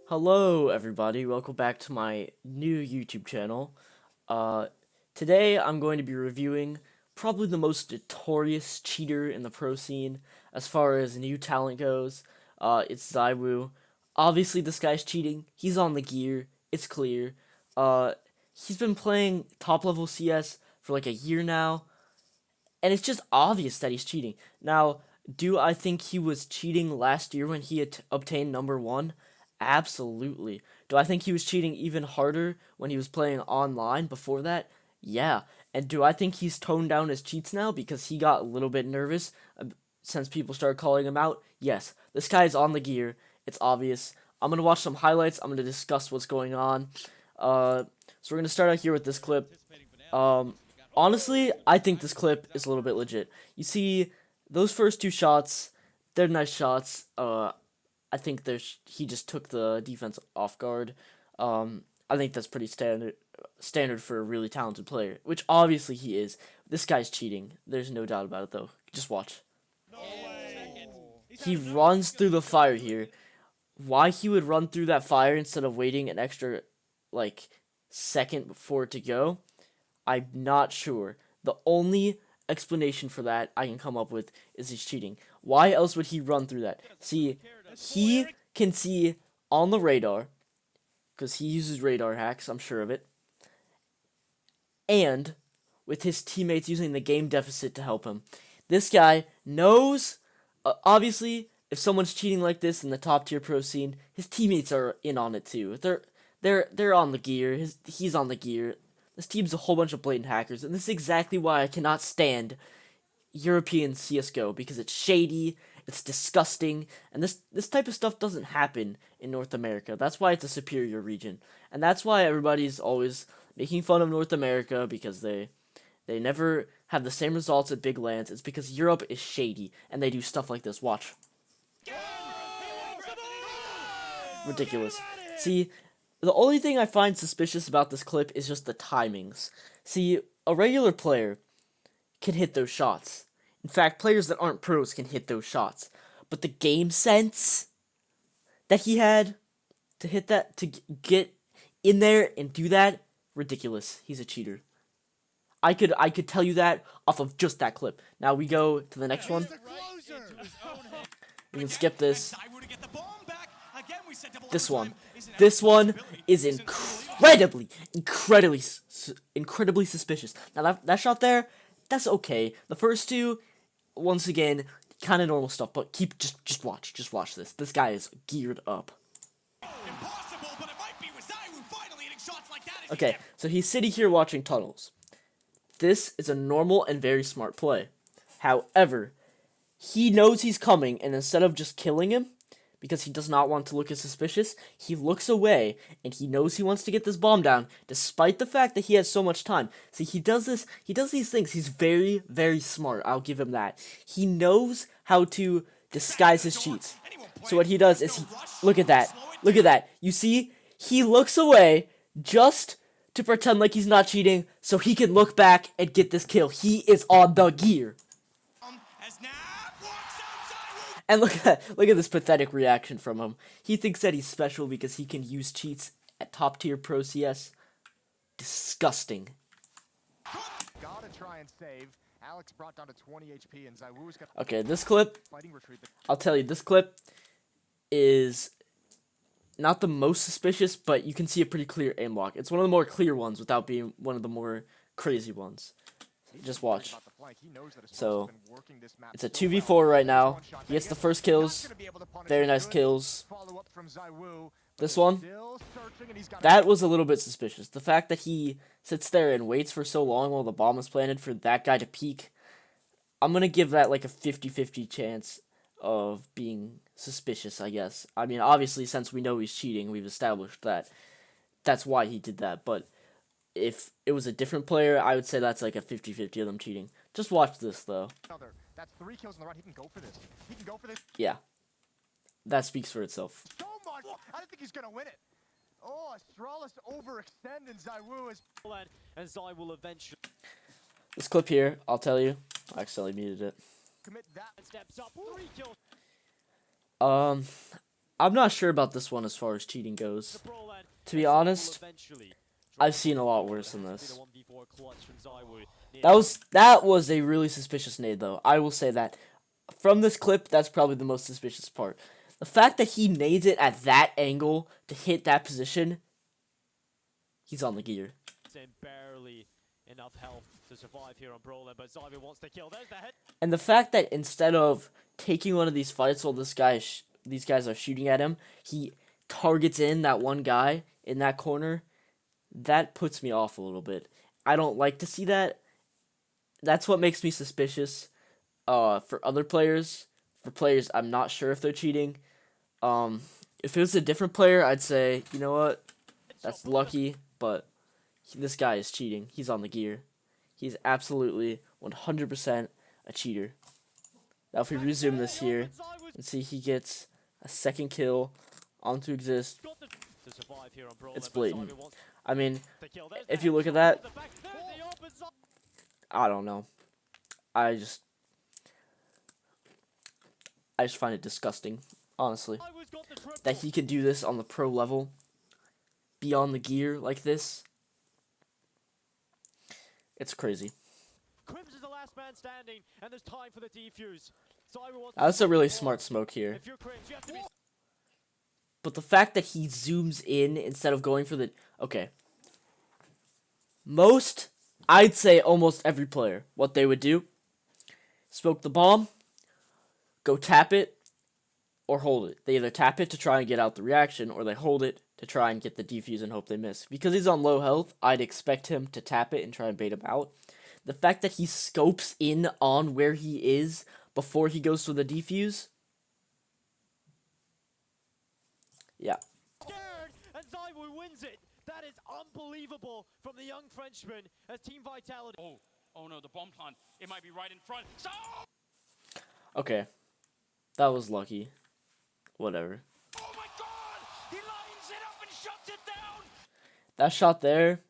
Hello everybody, welcome back to my new YouTube channel. Uh, Today I'm going to be reviewing probably the most notorious cheater in the pro scene as far as new talent goes. It's Zywoo. Obviously this guy's cheating, he's on the gear, it's clear. Uh, he's been playing top level CS for like a year now, and it's just obvious that he's cheating. Now, do I think he was cheating last year when he obtained number one? Absolutely. Do I think he was cheating even harder when he was playing online before that? Yeah. And do I think he's toned down his cheats now because he got a little bit nervous since people started calling him out? Yes. This guy is on the gear. It's obvious. I'm going to watch some highlights. I'm going to discuss what's going on. So we're going to start out here with this clip. Um, Honestly, I think this clip is a little bit legit. You see, those first two shots, they're nice shots. I think he just took the defense off guard. I think that's pretty standard for a really talented player, which obviously he is. This guy's cheating. There's no doubt about it, though. Just watch. He runs through the fire here. Why he would run through that fire instead of waiting an extra, like, second before it to go, I'm not sure. The only explanation for that I can come up with is he's cheating. Why else would he run through that? See, he can see on the radar, because he uses radar hacks, I'm sure of it, and with his teammates using the game deficit to help him. This guy knows, obviously, if someone's cheating like this in the top tier pro scene, his teammates are in on it too. They're on the gear. He's on the gear. This team's a whole bunch of blatant hackers, and this is exactly why I cannot stand European CS:GO, because it's shady, it's disgusting, and this type of stuff doesn't happen in North America. That's why it's a superior region, and that's why everybody's always making fun of North America, because they never have the same results at big lands. It's because Europe is shady, and they do stuff like this. Watch. Ridiculous. See, the only thing I find suspicious about this clip is just the timings. See, a regular player can hit those shots. In fact, players that aren't pros can hit those shots. But the game sense that he had to hit that, to get in there and do that, ridiculous. He's a cheater. I could tell you that off of just that clip. Now we go to the next one. We can skip this. This one. This one is incredibly suspicious. Now that shot there, that's okay. The first two, once again, kind of normal stuff. But just watch this. This guy is geared up. Okay, so he's sitting here watching tunnels. This is a normal and very smart play. However, he knows he's coming, and instead of just killing him, because he does not want to look as suspicious, he looks away, and he knows he wants to get this bomb down, despite the fact that he has so much time. See, he does these things, he's very smart, I'll give him that. He knows how to disguise his cheats. So what he does is, look at that, you see, he looks away, just to pretend like he's not cheating, so he can look back and get this kill. He is on the gear. And look at this pathetic reaction from him. He thinks that he's special because he can use cheats at top tier pro CS. Disgusting. Gotta try and save. Alex brought down to 20 HP and Zywoo's got Okay, this clip, I'll tell you, this clip is not the most suspicious, but you can see a pretty clear aim lock. It's one of the more clear ones without being one of the more crazy ones. Just watch. So, it's a 2v4 right now. He gets the first kills. Very nice kills. This one, that was a little bit suspicious. The fact that he sits there and waits for so long while the bomb is planted for that guy to peek, I'm going to give that like a 50-50 chance of being suspicious, I guess. I mean, obviously, since we know he's cheating, we've established that. That's why he did that, but if it was a different player, I would say that's like a 50-50 of them cheating. Just watch this, though. That's 3 kills in the run. He can go for this. He can go for this. Yeah. That speaks for itself. So much. I don't think he's going to win it. Oh, Astralis overextend and Zywoo is... And Zywoo will eventually... This clip here, I'll tell you. I accidentally muted it. Commit that. Steps up. 3 kills. I'm not sure about this one as far as cheating goes. The brawl end, To be and Zywoo will honest, eventually I've drop seen a lot the worse than It has to this. be the 1v4 clutch from Zywoo. That was a really suspicious nade, though. I will say that. From this clip, that's probably the most suspicious part. The fact that he nades it at that angle to hit that position, he's on the gear. And barely enough health to survive here on Brawler, but Zywoo wants to kill. There's the head. And the fact that instead of taking one of these fights while these guys are shooting at him, he targets in that one guy in that corner, that puts me off a little bit. I don't like to see that. That's what makes me suspicious. For other players, for players I'm not sure if they're cheating. If it was a different player, I'd say, you know what, that's lucky, but this guy is cheating. He's on the gear. He's absolutely 100% a cheater. Now if we resume this here and see he gets a second kill onto exist, it's blatant. I mean, if you look at that, I don't know. I just find it disgusting, honestly, that he can do this on the pro level, be on the gear like this. It's crazy. Crims is the last man standing, and there's time for the defuse. That's a really smart smoke here. If you're Crims, you have to be. But the fact that he zooms in instead of going for the... Okay. I'd say almost every player, what they would do, smoke the bomb, go tap it, or hold it. They either tap it to try and get out the reaction, or they hold it to try and get the defuse and hope they miss. Because he's on low health, I'd expect him to tap it and try and bait him out. The fact that he scopes in on where he is before he goes for the defuse, yeah. Scared, and Zywoo wins it. That is unbelievable from the young Frenchman as Team Vitality. Oh no, the bomb plant. It might be right in front. So Okay. That was lucky. Whatever. oh my god! He lines it up and shuts it down! That shot there,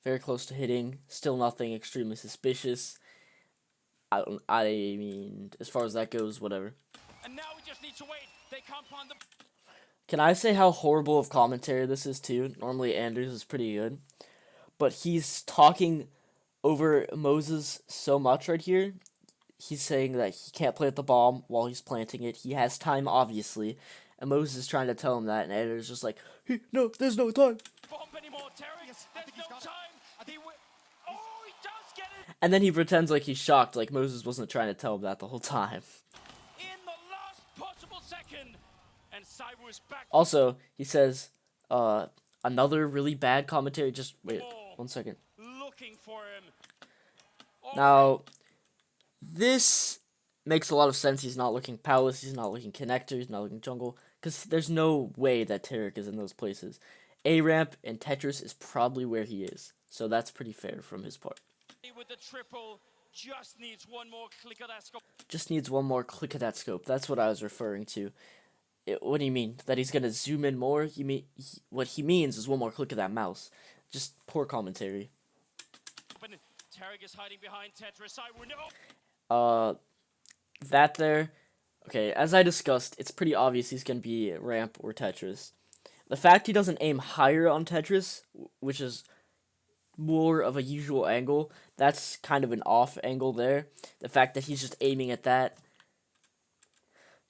very close to hitting. Still nothing extremely suspicious. I mean, as far as that goes, whatever. And now we just need to wait. They can't plant the Can I say how horrible of commentary this is too? Normally Anders is pretty good, but he's talking over Moses so much right here. He's saying that he can't plant the bomb while he's planting it. He has time, obviously, and Moses is trying to tell him that, and Anders is just like, hey, no, there's no time. bomb anymore, Terry. There's no time. Oh, he does get it And then he pretends like he's shocked, like Moses wasn't trying to tell him that the whole time. in the last possible second. And Zywoo is back. Also, he says, another really bad commentary. Just wait 1 second. Looking for him. Oh, Now, this makes a lot of sense. He's not looking palace, he's not looking connector, he's not looking jungle, because there's no way that Tarek is in those places. A-ramp and Tetris is probably where he is, so that's pretty fair from his part. with the triple, just needs one more click of that scope. Just needs one more click of that scope. That's what I was referring to. What do you mean? That he's gonna zoom in more? What he means is one more click of that mouse. Just poor commentary. Tarek is hiding behind Tetris. Zywoo, no. That there. Okay, as I discussed, it's pretty obvious he's gonna be ramp or Tetris. The fact he doesn't aim higher on Tetris, which is more of a usual angle, that's kind of an off angle there. The fact that he's just aiming at that,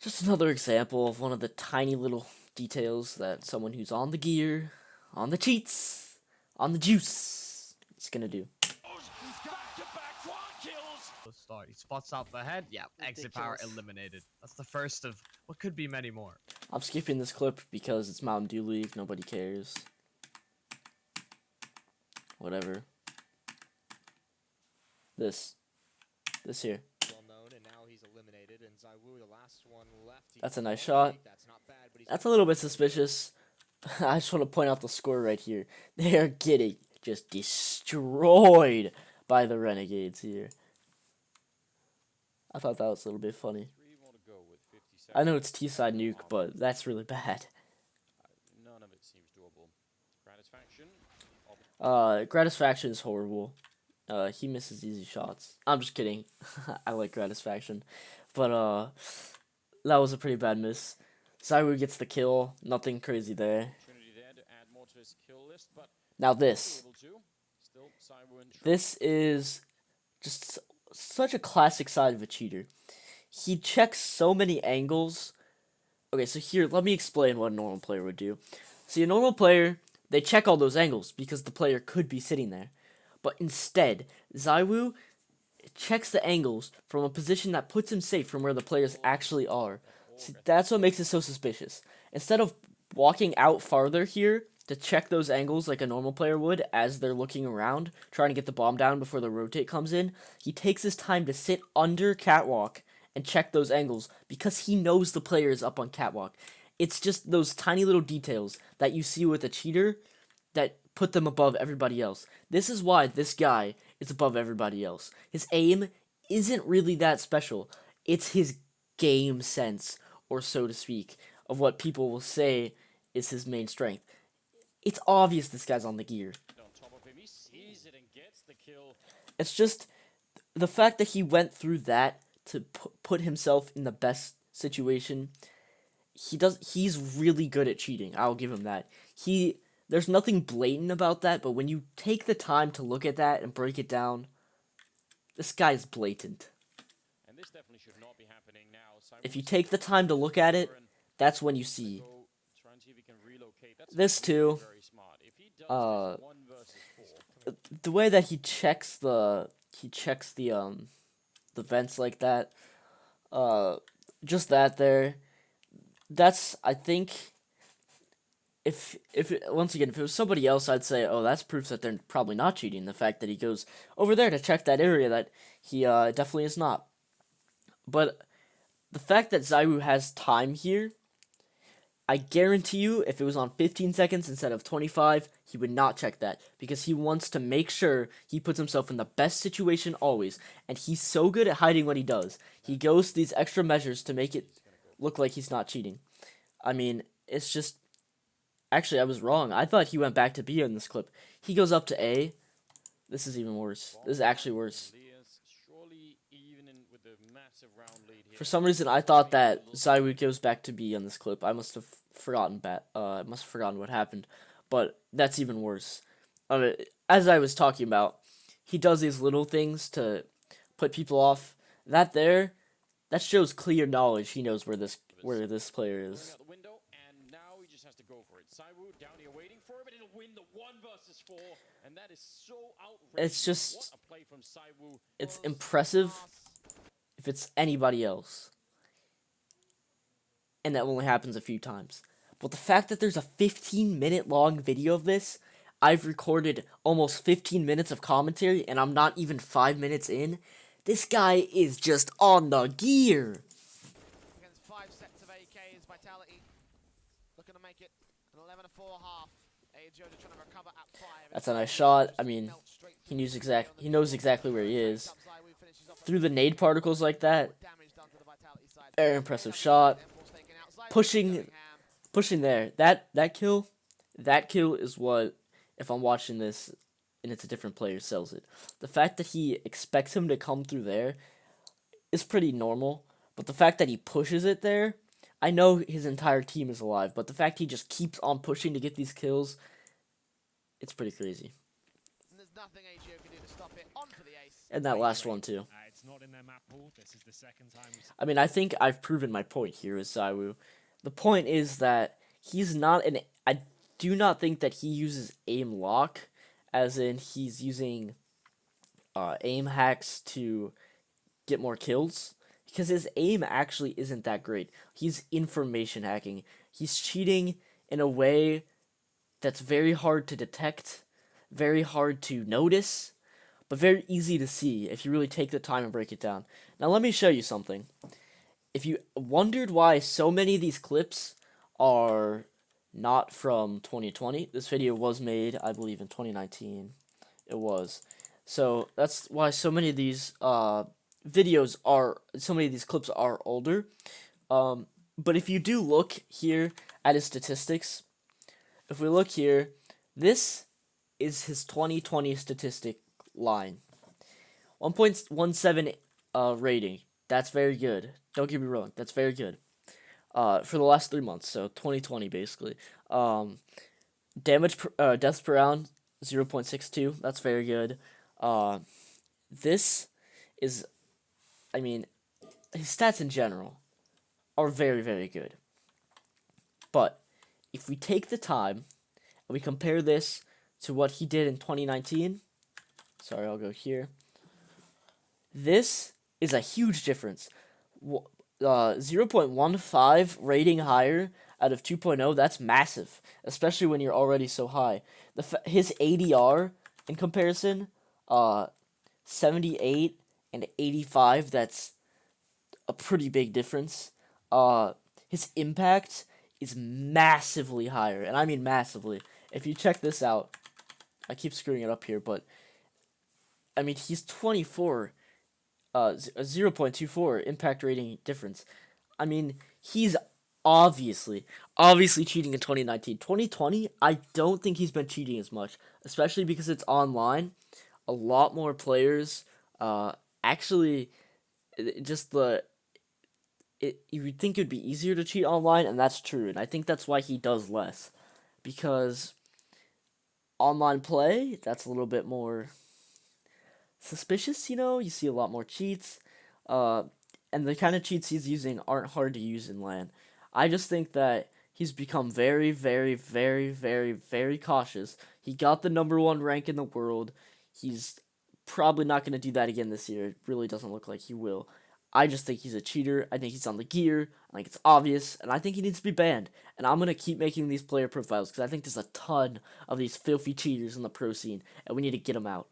just another example of one of the tiny little details that someone who's on the gear, on the cheats, on the juice is gonna do. Back-to-back quad kills. Start. He spots out the head. Yeah, exit power eliminated. That's the first of what could be many more. I'm skipping this clip because it's Mountain Dew League, nobody cares. Whatever. This here. Well known, and now he's eliminated, and Zywoo, the last one left. That's a nice shot. That's not bad, but he's That's a little bit suspicious. I just want to point out the score right here. They are getting just destroyed by the Renegades here. I thought that was a little bit funny. I know it's T-side nuke, but that's really bad. none of it seems doable. Gratisfaction. Gratisfaction is horrible. He misses easy shots. I'm just kidding. I like Gratisfaction. But, that was a pretty bad miss. Zywoo gets the kill. Nothing crazy there. Opportunity there to add more to his kill list, but Now be this. able to. Still, Zywoo in trouble. This is just such a classic side of a cheater. He checks so many angles. Okay, so here, let me explain what a normal player would do. See, a normal player, they check all those angles because the player could be sitting there. But instead, Zywoo checks the angles from a position that puts him safe from where the players actually are. See, that's what makes it so suspicious. Instead of walking out farther here to check those angles like a normal player would as they're looking around, trying to get the bomb down before the rotate comes in, he takes his time to sit under catwalk and check those angles because he knows the player is up on catwalk. It's just those tiny little details that you see with a cheater that put them above everybody else. This is why this guy is above everybody else. His aim isn't really that special. It's his game sense, or so to speak, of what people will say is his main strength. It's obvious this guy's on the gear. On top of him, he sees it and gets the kill. It's just the fact that he went through that to put himself in the best situation. He's really good at cheating. I'll give him that. There's nothing blatant about that, but when you take the time to look at that and break it down, this guy's blatant. And this definitely should not be happening now. If you take the time to look at it, that's when you see. Go try and see if he can relocate. That's This too. very smart. If he does this 1 versus 4, The way that he checks the vents like that, just that there, that's, I think, once again, if it was somebody else, I'd say, oh, that's proof that they're probably not cheating. The fact that he goes over there to check that area, that he definitely is not. But the fact that Zywoo has time here, I guarantee you, if it was on 15 seconds instead of 25, he would not check that, because he wants to make sure he puts himself in the best situation always, and he's so good at hiding what he does. He goes to these extra measures to make it look like he's not cheating. I mean, it's just... Actually, I was wrong. I thought he went back to B in this clip. He goes up to A. This is even worse. This is actually worse. surely even with the massive round lead here. For some reason, I thought that Zywoo goes back to B on this clip. I must have forgotten what happened, but that's even worse. As I was talking about, he does these little things to put people off. That shows clear knowledge. He knows where this player is. Out the window, and now he just has to go for it. Zywoo down here waiting for him, and it'll win the 1 versus 4, and that is so outrageous. It's just, what a play from Zywoo. it's impressive if it's anybody else. And that only happens a few times. But the fact that there's a 15-minute long video of this, I've recorded almost 15 minutes of commentary, and I'm not even 5 minutes in. This guy is just on the gear. Against 5 sets of AKs, Vitality looking to make it an 11-4 half. Ajoda trying to recover at 5. That's a nice shot. I mean, he knows exactly where he is. Through the nade particles like that. Very impressive shot. Pushing there. That kill is what, if I'm watching this and it's a different player, sells it. The fact that he expects him to come through there is pretty normal, but the fact that he pushes it there, I know his entire team is alive, but the fact he just keeps on pushing to get these kills, it's pretty crazy. There's nothing AGO can do to stop it. On for the ace. And that last one too. It's not in their map pool. This is the second time. I mean, I think I've proven my point here with Zywoo. The point is that he's not I do not think that he uses aim lock, as in he's using aim hacks to get more kills, because his aim actually isn't that great. He's information hacking. He's cheating in a way that's very hard to detect, very hard to notice, but very easy to see if you really take the time and break it down. Now let me show you something. If you wondered why so many of these clips are not from 2020, this video was made, I believe, in 2019. It was. So that's why so many of these clips are older. But if you do look here at his statistics, if we look here, this is his 2020 statistic line. 1.17 rating. That's very good. Don't get me wrong. That's very good. for the last 3 months, so 2020 basically. Deaths per round 0.62. That's very good. This is, I mean, his stats in general are very, very good. But if we take the time and we compare this to what he did in 2019, sorry, I'll go here. This is a huge difference. 0.15 rating higher out of 2.0, that's massive, especially when you're already so high. His ADR in comparison, 78 and 85, that's a pretty big difference. His impact is massively higher, and I mean massively. If you check this out, I keep screwing it up here, but I mean, he's 24, 0.24 impact rating difference. I mean, he's obviously cheating in 2019. 2020, I don't think he's been cheating as much, especially because it's online. A lot more players, actually, you would think it'd be easier to cheat online, and that's true, and I think that's why he does less, because online play, that's a little bit more suspicious, you see a lot more cheats, and the kind of cheats he's using aren't hard to use in LAN. I just think that he's become very, very, very, very, very cautious. He got the #1 rank in the world. He's probably not going to do that again this year. It really doesn't look like he will. I just think he's a cheater. I think he's on the gear. I think it's obvious, and I think he needs to be banned. And I'm going to keep making these player profiles because I think there's a ton of these filthy cheaters in the pro scene, and we need to get them out.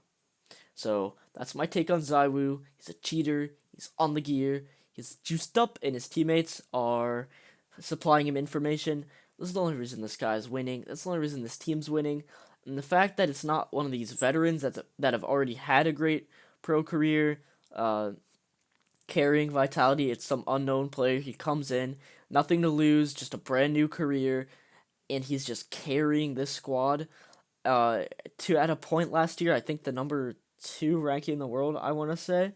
So that's my take on Zywoo. He's a cheater. He's on the gear. He's juiced up, and his teammates are supplying him information. This is the only reason this guy is winning. That's the only reason this team's winning. And the fact that it's not one of these veterans that have already had a great pro career, carrying Vitality, it's some unknown player. He comes in, nothing to lose, just a brand new career, and he's just carrying this squad. At a point last year, I think the #2 ranking in the world, I want to say.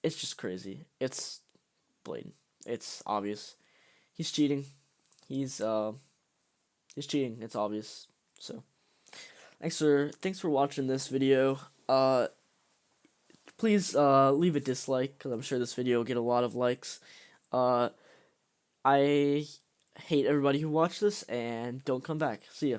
It's just crazy. It's blatant. It's obvious. He's cheating. He's cheating. It's obvious. So, thanks for watching this video. Please leave a dislike, because I'm sure this video will get a lot of likes. I hate everybody who watched this, and don't come back. See ya.